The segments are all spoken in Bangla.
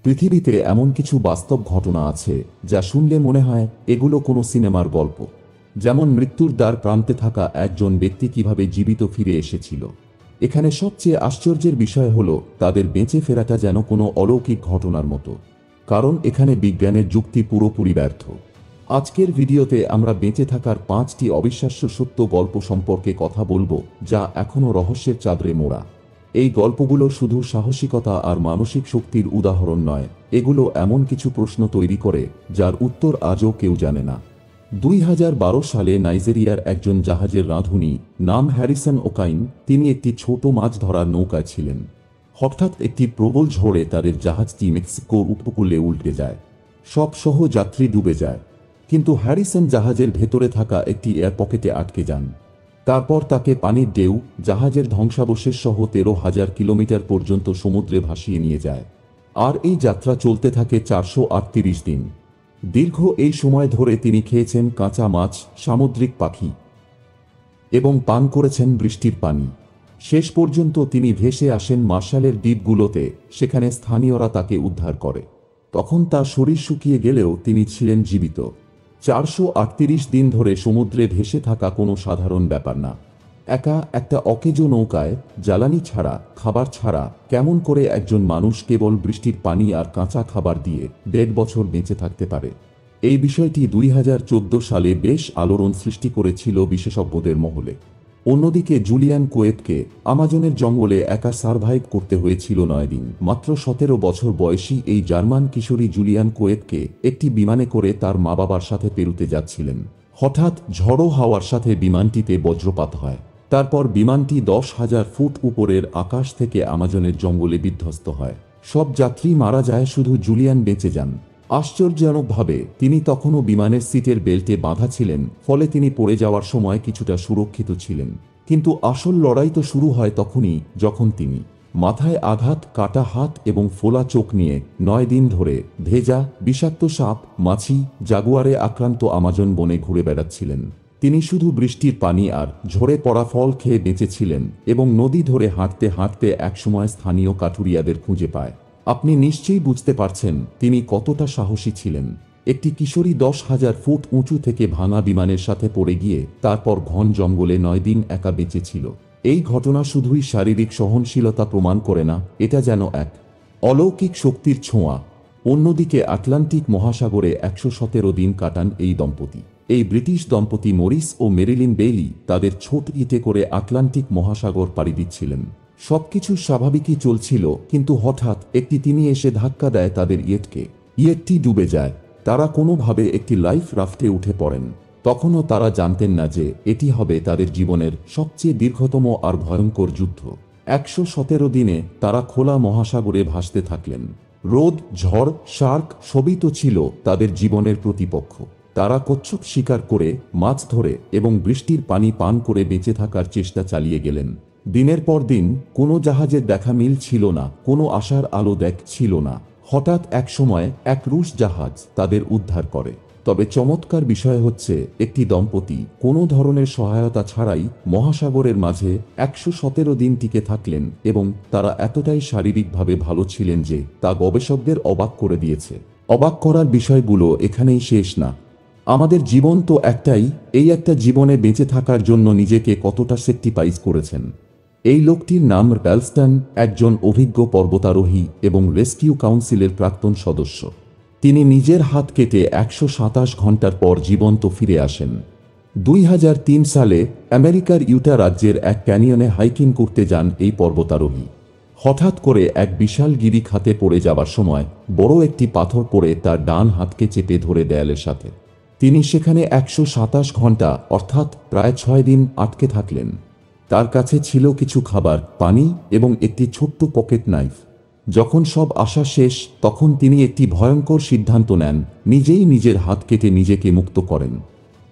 পৃথিবীতে এমন কিছু বাস্তব ঘটনা আছে যা শুনলে মনে হয় এগুলো কোনো সিনেমার গল্প। যেমন মৃত্যুর দ্বার প্রান্তে থাকা একজন ব্যক্তি কিভাবে জীবিত ফিরে এসেছিল। এখানে সবচেয়ে আশ্চর্যের বিষয় হলো তাদের বেঁচে ফেরাটা যেন কোনো অলৌকিক ঘটনার মতো, কারণ এখানে বিজ্ঞানের যুক্তি পুরোপুরি ব্যর্থ। আজকের ভিডিওতে আমরা বেঁচে থাকার 5টি অবিশ্বাস্য সত্য গল্প সম্পর্কে কথা বলবো, যা এখনও রহস্যের চাদরে মোড়া। এই গল্পগুলো শুধু সাহসিকতা আর মানসিক শক্তির উদাহরণ নয়, এগুলো এমন কিছু প্রশ্ন তৈরি করে যার উত্তর আজও কেউ জানে না। 2012 সালে নাইজেরিয়ার একজন জাহাজের রাঁধুনি, নাম হ্যারিসন ওকাইন, তিনি একটি ছোট মাছ ধরার নৌকায় ছিলেন। হঠাৎ একটি প্রবল ঝড়ে তাদের জাহাজটি মেক্সিকোর উপকূলে উল্টে যায়। সব সহযাত্রী ডুবে যায়, কিন্তু হ্যারিসন জাহাজের ভেতরে থাকা একটি এয়ার পকেটে আটকে যান। তারপর তাকে পানির ঢেউ জাহাজের ধ্বংসাবশেষ সহ 13,000 কিলোমিটার পর্যন্ত সমুদ্রে ভাসিয়ে নিয়ে যায়। আর এই যাত্রা চলতে থাকে 438 দিন। দীর্ঘ এই সময় ধরে তিনি খেয়েছেন কাঁচা মাছ, সামুদ্রিক পাখি এবং পান করেছেন বৃষ্টির পানি। শেষ পর্যন্ত তিনি ভেসে আসেন মার্শালের দ্বীপগুলোতে, সেখানে স্থানীয়রা তাকে উদ্ধার করে। তখন তার শরীর শুকিয়ে গেলেও তিনি ছিলেন জীবিত। 438 দিন ধরে সমুদ্রে ভেসে থাকা কোনো সাধারণ ব্যাপার না। একা একটা অকেজো নৌকায়, জ্বালানি ছাড়া, খাবার ছাড়া, কেমন করে একজন মানুষ কেবল বৃষ্টির পানি আর কাঁচা খাবার দিয়ে 1.5 বছর বেঁচে থাকতে পারে? এই বিষয়টি 2014 সালে বেশ আলোড়ন সৃষ্টি করেছিল বিশেষজ্ঞদের মহলে। অন্যদিকে জুলিয়ান কোয়েতকে আমাজনের জঙ্গলে একা সারভাইভ করতে হয়েছিল 9 দিন। মাত্র 17 বছর বয়সী এই জার্মান কিশোরী জুলিয়ান কোয়েতকে একটি বিমানে করে তার মা বাবার সাথে পেরুতে যাচ্ছিলেন। হঠাৎ ঝড়ো হাওয়ার সাথে বিমানটিতে বজ্রপাত হয়। তারপর বিমানটি 10,000 ফুট উপরের আকাশ থেকে আমাজনের জঙ্গলে বিধ্বস্ত হয়। সব যাত্রী মারা যায়, শুধু জুলিয়ান বেঁচে যান। আশ্চর্যজনকভাবে তিনি তখনও বিমানের সিটের বেল্টে বাঁধা ছিলেন, ফলে তিনি পড়ে যাওয়ার সময় কিছুটা সুরক্ষিত ছিলেন। কিন্তু আসল লড়াই তো শুরু হয় তখনই, যখন তিনি মাথায় আঘাত, কাটা হাত এবং ফোলা চোখ নিয়ে 9 দিন ধরে ভেজা, বিষাক্ত সাপ, মাছি, জাগুয়ারে আক্রান্ত আমাজন বনে ঘুরে বেড়াচ্ছিলেন। তিনি শুধু বৃষ্টির পানি আর ঝরে পড়া ফল খেয়ে বেঁচেছিলেন এবং নদী ধরে হাঁটতে হাঁটতে একসময় স্থানীয় কাঠুরিয়াদের খুঁজে পায়। আপনি নিশ্চয়ই বুঝতে পারছেন তিনি কতটা সাহসী ছিলেন। একটি কিশোরী 10,000 ফুট উঁচু থেকে ভাঙা বিমানের সাথে পড়ে গিয়ে তারপর ঘন জঙ্গলে 9 দিন একা বেঁচেছিল। এই ঘটনা শুধুই শারীরিক সহনশীলতা প্রমাণ করে না, এটা যেন এক অলৌকিক শক্তির ছোঁয়া। অন্যদিকে আটলান্টিক মহাসাগরে 117 দিন কাটান এই দম্পতি। এই ব্রিটিশ দম্পতি মরিস ও মেরিলিন বেইলি তাদের ছোট ইটে করে আটলান্টিক মহাসাগর পাড়ি দিচ্ছিলেন। সবকিছু স্বাভাবিকই চলছিল, কিন্তু হঠাৎ একটি তিনি এসে ধাক্কা দেয় তাদের ইয়েটকে। ইয়েটটি ডুবে যায়। তারা কোনোভাবে একটি লাইফ রাফটে উঠে পড়েন। তখনও তারা জানতেন না যে এটি হবে তাদের জীবনের সবচেয়ে দীর্ঘতম আর ভয়ঙ্কর যুদ্ধ। 117 দিনে তারা খোলা মহাসাগরে ভাসতে থাকলেন। রোদ, ঝড়, শার্ক সবই তো ছিল তাদের জীবনের প্রতিপক্ষ। তারা কচ্ছপ শিকার করে, মাছ ধরে এবং বৃষ্টির পানি পান করে বেঁচে থাকার চেষ্টা চালিয়ে গেলেন। দিনের পর দিন কোনো জাহাজের দেখা মিল ছিল না, কোনো আশার আলো ছিল না। হঠাৎ এক সময় এক রুশ জাহাজ তাদের উদ্ধার করে। তবে চমৎকার বিষয় হচ্ছে, একটি দম্পতি কোনো ধরনের সহায়তা ছাড়াই মহাসাগরের মাঝে 117 দিন টিকে থাকলেন এবং তারা এতটাই শারীরিকভাবে ভালো ছিলেন যে তা গবেষকদের অবাক করে দিয়েছে। অবাক করার বিষয়গুলো এখানেই শেষ না। আমাদের জীবন তো একটাই, এই একটা জীবনে বেঁচে থাকার জন্য নিজেকে কতটা স্যাক্রিফাইস করেছেন। এই লোকটির নাম র্যালস্টন, একজন অভিজ্ঞ পর্বতারোহী এবং রেস্কিউ কাউন্সিলের প্রাক্তন সদস্য। তিনি নিজের হাত কেটে 127 ঘন্টার পর জীবন্ত ফিরে আসেন। 2003 সালে আমেরিকার ইউটা রাজ্যের এক ক্যানিয়নে হাইকিং করতে যান এই পর্বতারোহী। হঠাৎ করে এক বিশাল গিরি খাতে পড়ে যাবার সময় বড় একটি পাথর পড়ে তার ডান হাতকে চেপে ধরে দেয়ালের সাথে। তিনি সেখানে 127 ঘন্টা অর্থাৎ প্রায় 6 দিন আটকে থাকলেন। তার কাছে ছিল কিছু খাবার, পানি এবং একটি ছোট্ট পকেট নাইফ। যখন সব আশা শেষ, তখন তিনি একটি ভয়ঙ্কর সিদ্ধান্ত নেন, নিজেই নিজের হাত কেটে নিজেকে মুক্ত করেন।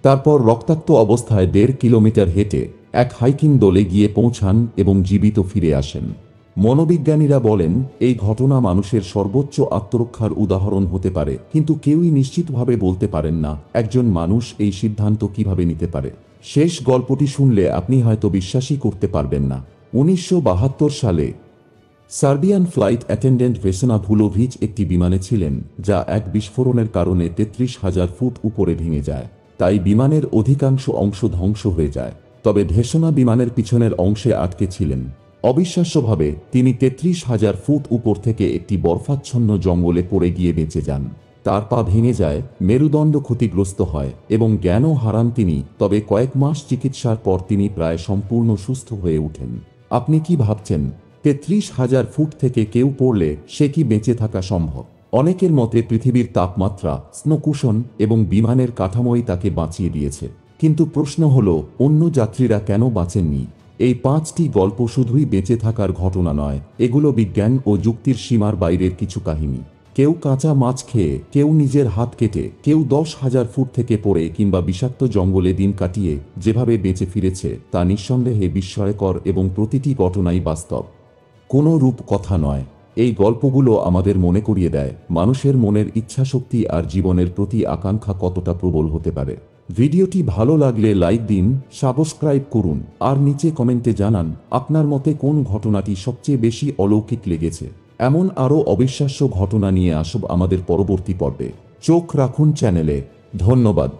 তারপর রক্তাক্ত অবস্থায় 1.5 কিলোমিটার হেঁটে এক হাইকিং দলে গিয়ে পৌঁছান এবং জীবিত ফিরে আসেন। মনোবিজ্ঞানীরা বলেন এই ঘটনা মানুষের সর্বোচ্চ আত্মরক্ষার উদাহরণ হতে পারে, কিন্তু কেউই নিশ্চিতভাবে বলতে পারেন না একজন মানুষ এই সিদ্ধান্ত কিভাবে নিতে পারে। শেষ গল্পটি শুনলে আপনি হয়তো বিশ্বাসই করতে পারবেন না। 1972 সালে সার্বিয়ান ফ্লাইট অ্যাটেন্ডেন্ট ভেসেনা ভুলোভিচ একটি বিমানে ছিলেন যা এক বিস্ফোরণের কারণে 33,000 ফুট উপরে ভেঙে যায়, তাই বিমানের অধিকাংশ অংশ ধ্বংস হয়ে যায়। তবে ভেসেনা বিমানের পিছনের অংশে আটকে ছিলেন। অবিশ্বাস্যভাবে তিনি 33,000 ফুট উপর থেকে একটি বরফাচ্ছন্ন জঙ্গলে পড়ে গিয়ে বেঁচে যান। তার পা ভেঙে যায়, মেরুদণ্ড ক্ষতিগ্রস্ত হয় এবং জ্ঞানও হারান তিনি। তবে কয়েক মাস চিকিৎসার পর তিনি প্রায় সম্পূর্ণ সুস্থ হয়ে ওঠেন। আপনি কি ভাবছেন, 33,000 ফুট থেকে কেউ পড়লে সে কি বেঁচে থাকা সম্ভব? অনেকের মতে পৃথিবীর তাপমাত্রা, স্নোকুশন এবং বিমানের কাঠামোই তাকে বাঁচিয়ে দিয়েছে। কিন্তু প্রশ্ন হল, অন্য যাত্রীরা কেন বাঁচেননি? এই 5টি গল্প শুধুই বেঁচে থাকার ঘটনা নয়, এগুলো বিজ্ঞান ও যুক্তির সীমার বাইরের কিছু কাহিনী। কেউ কাঁচা মাছ খেয়ে, কেউ নিজের হাত কেটে, কেউ 10,000 ফুট থেকে পড়ে কিংবা বিষাক্ত জঙ্গলে দিন কাটিয়ে যেভাবে বেঁচে ফিরেছে তা নিঃসন্দেহে বিস্ময়কর এবং প্রতিটি ঘটনাই বাস্তব, কোনো রূপকথা নয়। এই গল্পগুলো আমাদের মনে করিয়ে দেয় মানুষের মনের ইচ্ছাশক্তি আর জীবনের প্রতি আকাঙ্ক্ষা কতটা প্রবল হতে পারে। ভিডিওটি ভালো লাগলে লাইক দিন, সাবস্ক্রাইব করুন আর নিচে কমেন্টে জানান আপনার মতে কোন ঘটনাটি সবচেয়ে বেশি অলৌকিক লেগেছে। এমন আরও অবিশ্বাস্য ঘটনা নিয়ে আসব আমাদের পরবর্তী পর্বে। চোখ রাখুন চ্যানেলে। ধন্যবাদ।